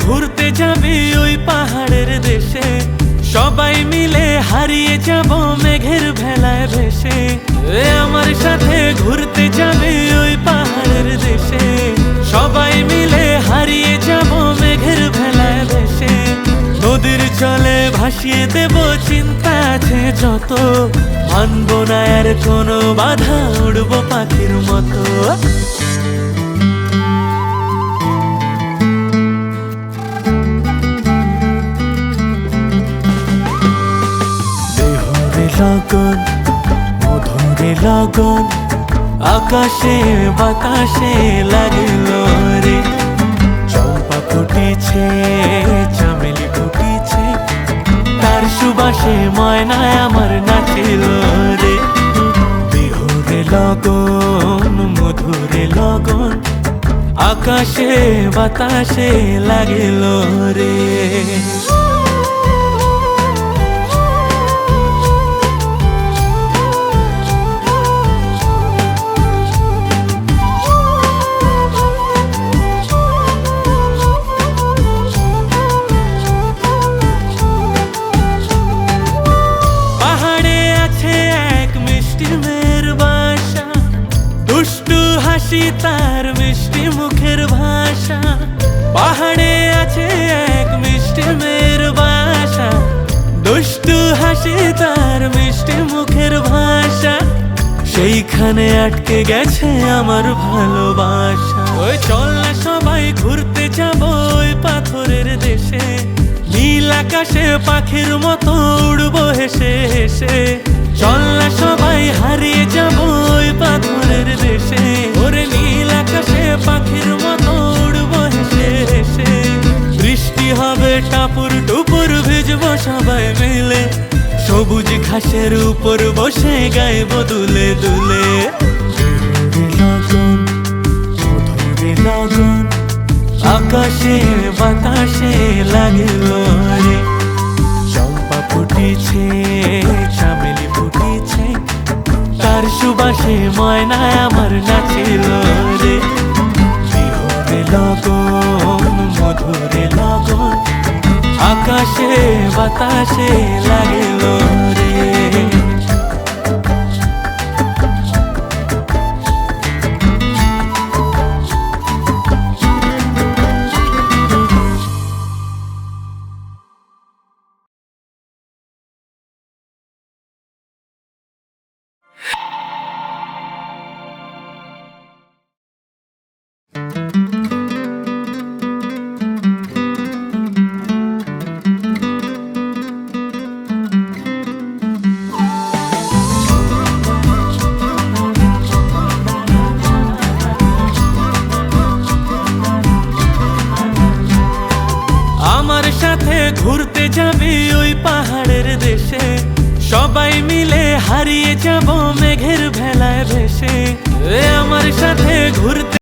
ঘুরতে যাবি ওই পাহাড়ের দেশে, সবাই মিলে হারিয়ে যাব মেঘের ভেলায় ভেসে। আমার সাথে ঘুরতে যাবি ওই পাহাড়ের দেশে, সবাই মিলে হারিয়ে যাব মেঘের ভেলায় ভেসে। নদীর জলে ভাসিয়ে দেব চিন্তা আছে যত, মানব না আর কোনো বাধা, উড়বো পাখির মতো। দেহরে লগন মধুরে লগন, আকাশে বাতাসে লাগিল রে। চম্পা ফুটিছে চামেলি ফুটিছে, তার সুবাসে ময়নায় আমার নাচিল রে। বিহুরে লগন মধুরে লগন, আকাশে বাতাসে লাগিল রে। দুষ্টু হাসি তার মিষ্টি মুখের ভাষা, পাহাড়ে আছে এক মিষ্টি মেয়ের বাসা। দুষ্টু হাসি তার মিষ্টি মুখের ভাষা, সেইখানে আটকে গেছে আমার ভালোবাসা। ওই চল না সবাই ঘুরতে যাব ওই পাথরের দেশে, নীল আকাশে পাখির মতো উড়বো হেসে হেসে। চল না সবাই হারিয়ে যাব ওই পাথরের দেশে, ওরে নীল আকাশে পাখির মতো উড়বো হেসে হেসে। বৃষ্টি হবে টাপুর টুপুর, ভিজবো সবাই মিলে, সবুজ ঘাসের উপর বসে গাইব দুলে দুলে। লগন মধুরে লগন, আকাশে বাতাসে লাগিল রে। চম্পা ফুটিছে চামেলি ফুটিছে, তার সুবাসে ময়নায় আমার নাচিল রে। বিহুরে লগন মধুরে লগন, আকাশে বাতাসে লাগিল রে। আমার সাথে ঘুরতে যাবি ওই পাহাড়ের দেশে, সবাই মিলে হারিয়ে যাব মেঘের ভেলায় ভেসে। আমার সাথে ঘুরতে